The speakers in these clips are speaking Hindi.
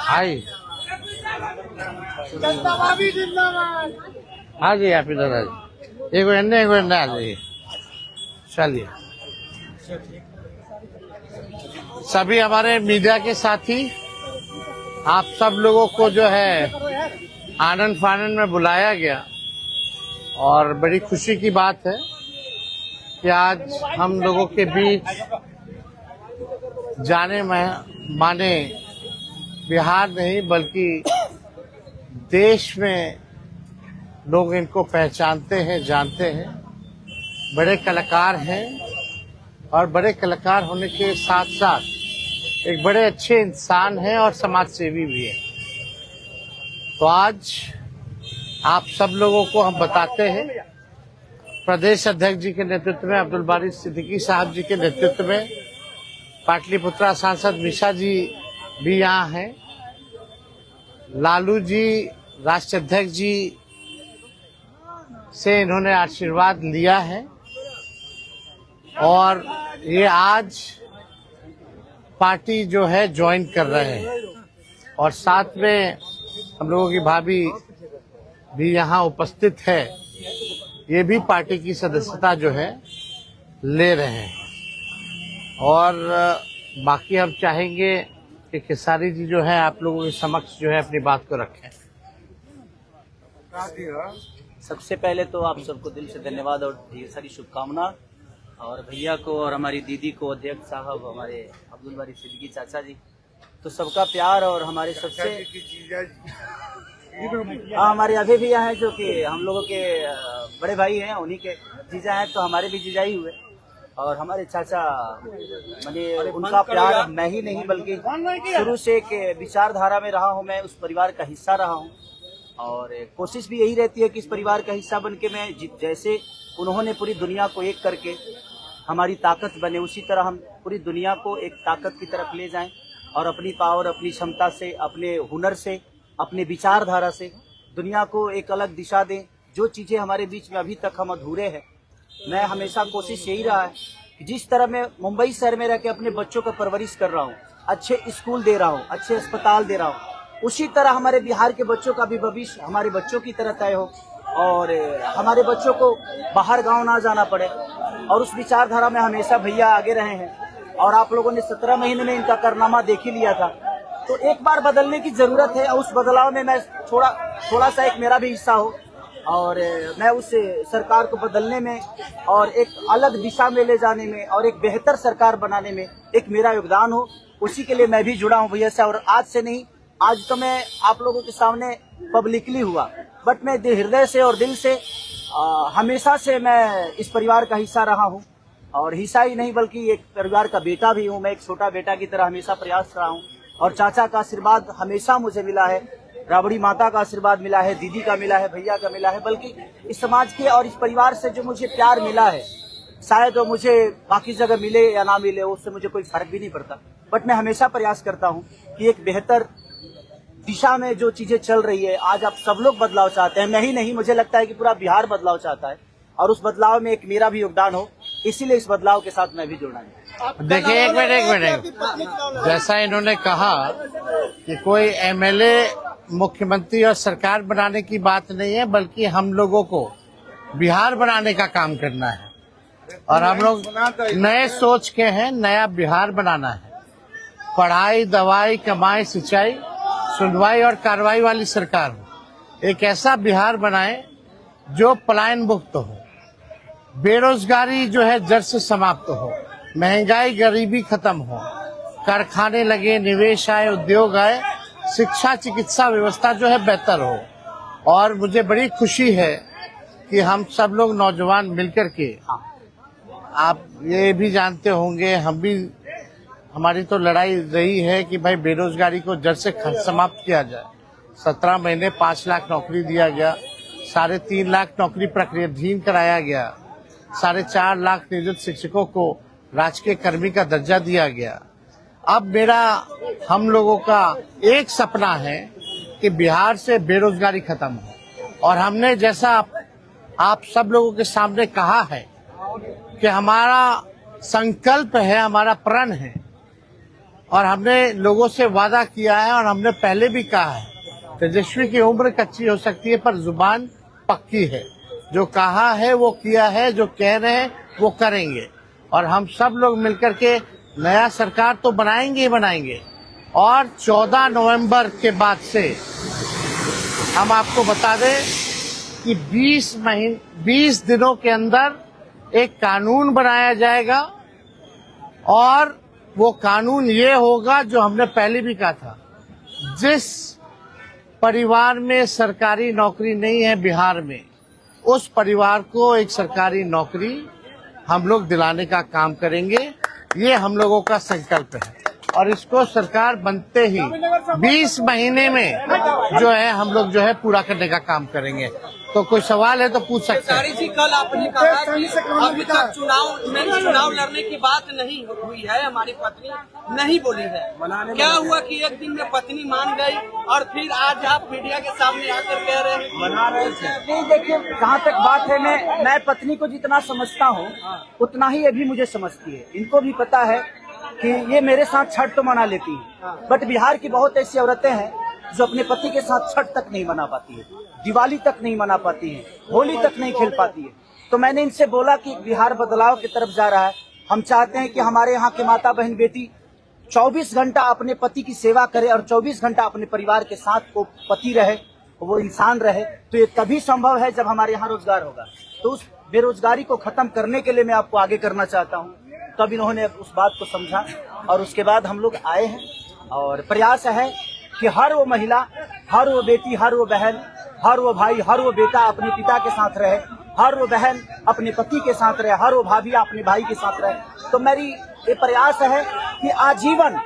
हाय हाँ जी आप इधर आ जाइए, एक एंडे आ जाइए। चलिए सभी हमारे मीडिया के साथी, आप सब लोगों को जो है आनंद फानंद में बुलाया गया और बड़ी खुशी की बात है कि आज हम लोगों के बीच जाने माने बिहार नहीं बल्कि देश में लोग इनको पहचानते हैं, जानते हैं। बड़े कलाकार हैं और बड़े कलाकार होने के साथ साथ एक बड़े अच्छे इंसान हैं और समाज सेवी भी हैं। तो आज आप सब लोगों को हम बताते हैं, प्रदेश अध्यक्ष जी के नेतृत्व में, अब्दुल बारी सिद्दीकी साहब जी के नेतृत्व में, पाटलिपुत्रा सांसद मिशा जी भी यहाँ हैं, लालू जी राष्ट्रीय अध्यक्ष जी से इन्होंने आशीर्वाद लिया है और ये आज पार्टी जो है ज्वाइन कर रहे हैं और साथ में हम लोगों की भाभी भी यहाँ उपस्थित है, ये भी पार्टी की सदस्यता जो है ले रहे हैं। और बाकी हम चाहेंगे कि खेसारी जी जो है आप लोगों के समक्ष जो है अपनी बात को रखें। सबसे पहले तो आप सबको दिल से धन्यवाद और ढेर सारी शुभकामना, और भैया को और हमारी दीदी को, अध्यक्ष साहब, हमारे अब्दुल बारी सिद्दीकी चाचा जी, तो सबका प्यार और हमारे सबसे हमारे अभी भी यहाँ हैं जो कि हम लोगों के बड़े भाई हैं, उन्हीं के जीजा हैं, तो हमारे भी जीजा ही हुए। और हमारे चाचा मैंने उनका प्यार मैं ही नहीं बल्कि शुरू से एक विचारधारा में रहा हूँ, मैं उस परिवार का हिस्सा रहा हूँ और कोशिश भी यही रहती है कि इस परिवार का हिस्सा बन के मैं जैसे उन्होंने पूरी दुनिया को एक करके हमारी ताकत बने, उसी तरह हम पूरी दुनिया को एक ताकत की तरफ ले जाएं और अपनी पावर, अपनी क्षमता से, अपने हुनर से, अपने विचारधारा से दुनिया को एक अलग दिशा दें। जो चीज़ें हमारे बीच में अभी तक हम अधूरे हैं, मैं हमेशा कोशिश यही रहा है कि जिस तरह मैं मुंबई शहर में रह के अपने बच्चों का परवरिश कर रहा हूँ, अच्छे स्कूल दे रहा हूँ, अच्छे अस्पताल दे रहा हूँ, उसी तरह हमारे बिहार के बच्चों का भी भविष्य हमारे बच्चों की तरह तय हो और हमारे बच्चों को बाहर गांव ना जाना पड़े। और उस विचारधारा में हमेशा भैया आगे रहे हैं और आप लोगों ने 17 महीने में इनका कारनामा देख ही लिया था। तो एक बार बदलने की जरूरत है और उस बदलाव में मैं थोड़ा सा एक मेरा भी हिस्सा हो और मैं उस सरकार को बदलने में और एक अलग दिशा में ले जाने में और एक बेहतर सरकार बनाने में एक मेरा योगदान हो, उसी के लिए मैं भी जुड़ा हूँ भैया से। और आज से नहीं, आज तो मैं आप लोगों के सामने पब्लिकली हुआ, बट मैं हृदय से और दिल से हमेशा से मैं इस परिवार का हिस्सा रहा हूँ और हिस्सा ही नहीं बल्कि एक परिवार का बेटा भी हूँ। मैं एक छोटा बेटा की तरह हमेशा प्रयास रहा हूँ और चाचा का आशीर्वाद हमेशा मुझे मिला है, राबड़ी माता का आशीर्वाद मिला है, दीदी का मिला है, भैया का मिला है, बल्कि इस समाज के और इस परिवार से जो मुझे प्यार मिला है, शायद वो मुझे बाकी जगह मिले या ना मिले उससे मुझे कोई फर्क भी नहीं पड़ता। बट मैं हमेशा प्रयास करता हूँ कि एक बेहतर दिशा में जो चीजें चल रही है, आज आप सब लोग बदलाव चाहते हैं, मैं ही नहीं, मुझे लगता है कि पूरा बिहार बदलाव चाहता है और उस बदलाव में एक मेरा भी योगदान हो, इसीलिए इस बदलाव के साथ मैं भी जुड़ना है। देखिए एक मिनट, जैसा इन्होंने कहा कि कोई एमएलए मुख्यमंत्री और सरकार बनाने की बात नहीं है बल्कि हम लोगों को बिहार बनाने का काम करना है और हम लोग नए सोच के हैं, नया बिहार बनाना है। पढ़ाई, दवाई, कमाई, सिंचाई, सुनवाई और कार्रवाई वाली सरकार हो। एक ऐसा बिहार बनाए जो पलायन मुक्त हो, बेरोजगारी जो है जड़ से समाप्त हो, महंगाई गरीबी खत्म हो, कारखाने लगे, निवेश आए, उद्योग आए, शिक्षा चिकित्सा व्यवस्था जो है बेहतर हो। और मुझे बड़ी खुशी है कि हम सब लोग नौजवान मिलकर के, आप ये भी जानते होंगे, हम भी, हमारी तो लड़ाई रही है कि भाई बेरोजगारी को जड़ से समाप्त किया जाए। 17 महीने 5 लाख नौकरी दिया गया, 3.5 लाख नौकरी प्रक्रियाधीन कराया गया, 4.5 लाख नियोजित शिक्षकों को राजकीय कर्मी का दर्जा दिया गया। अब मेरा, हम लोगों का एक सपना है कि बिहार से बेरोजगारी खत्म हो और हमने जैसा आप सब लोगों के सामने कहा है कि हमारा संकल्प है, हमारा प्रण है और हमने लोगों से वादा किया है और हमने पहले भी कहा है, तेजस्वी की उम्र कच्ची हो सकती है पर जुबान पक्की है। जो कहा है वो किया है, जो कह रहे हैं वो करेंगे और हम सब लोग मिलकर के नया सरकार तो बनाएंगे ही बनाएंगे। और 14 नवंबर के बाद से हम आपको बता दें कि 20 दिनों के अंदर एक कानून बनाया जाएगा और वो कानून ये होगा जो हमने पहले भी कहा था, जिस परिवार में सरकारी नौकरी नहीं है बिहार में, उस परिवार को एक सरकारी नौकरी हम लोग दिलाने का काम करेंगे। ये हम लोगों का संकल्प है और इसको सरकार बनते ही 20 महीने में जो है हम लोग जो है पूरा करने का काम करेंगे। तो कोई सवाल है तो पूछ सकते हैं। जी, कल आपने कहा कि अभी तक चुनाव लड़ने की बात नहीं हुई है, हमारी पत्नी नहीं बोली है। क्या हुआ कि एक दिन में पत्नी मान गई और फिर आज आप मीडिया के सामने आकर कह रहे हैं मना रहे थे? नहीं, देखिए जहाँ तक बात है, मैं पत्नी को जितना समझता हूँ उतना ही ये भी मुझे समझती है। इनको भी पता है कि ये मेरे साथ छठ तो मना लेती है, बट बिहार की बहुत ऐसी औरतें हैं जो अपने पति के साथ छठ तक नहीं मना पाती है, दिवाली तक नहीं मना पाती है, होली तक नहीं खेल पाती है। तो मैंने इनसे बोला कि बिहार बदलाव की तरफ जा रहा है। हम चाहते हैं कि हमारे यहाँ के माता बहन बेटी 24 घंटा अपने पति की सेवा करे और 24 घंटा अपने परिवार के साथ वो पति रहे, वो इंसान रहे। तो ये तभी संभव है जब हमारे यहाँ रोजगार होगा। तो उस बेरोजगारी को खत्म करने के लिए मैं आपको आगे करना चाहता हूँ। तब इन्होंने उस बात को समझा और उसके बाद हम लोग आए हैं और प्रयास है कि हर वो महिला, हर वो बेटी, हर वो बहन, हर वो भाई, हर वो बेटा अपने पिता के साथ रहे, हर वो बहन अपने पति के साथ रहे, हर वो भाभी अपने भाई के साथ रहे। तो मेरी ये प्रयास है कि आजीवन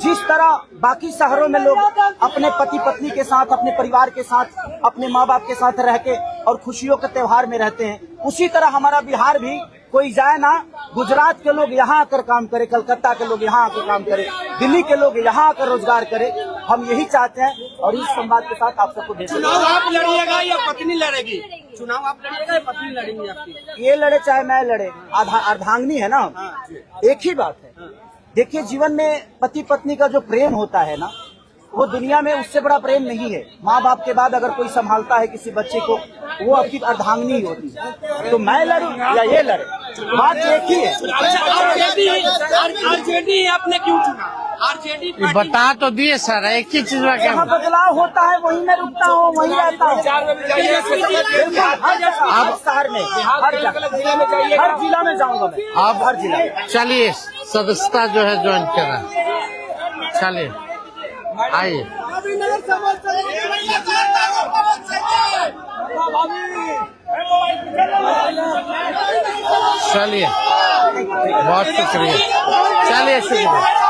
जिस तरह बाकी शहरों में लोग अपने पति पत्नी के साथ, अपने परिवार के साथ, अपने माँ बाप के साथ रह के और खुशियों के त्योहार में रहते हैं, उसी तरह हमारा बिहार भी कोई जाए ना, गुजरात के लोग यहाँ आकर काम करे, कलकत्ता के लोग यहाँ आकर काम करे, दिल्ली के लोग यहाँ आकर रोजगार करे। हम यही चाहते हैं और इस संवाद के साथ आप सबको भेज। चुनाव आप लड़िएगा या पत्नी लड़ेगी? चुनाव आप लड़िएगा या पत्नी लड़ेंगी आपकी? ये लड़े चाहे मैं लड़े, अर्धांगिनी है ना, एक ही बात है। देखिए जीवन में पति पत्नी का जो प्रेम होता है ना, वो दुनिया में उससे बड़ा प्रेम नहीं है। माँ बाप के बाद अगर कोई संभालता है किसी बच्चे को, वो आपकी अर्धांगिनी होती है। तो मैं लड़ूं या ये लड़े, बात एक ही है। आरजेडी आपने क्यों चुना? आरजेडी बता तो दिए सर, एक ही चीज में क्या जहाँ बदलाव होता है वहीं मैं रुकता हूँ, वहीं रहता हूँ। अब शहर में, हर जिला में जाऊंगा मैं। आप हर जिला में चलिए सदस्यता जो है ज्वाइन करा, चलिए आइए। चलिए बहुत शुक्रिया, चलिए शुक्रिया।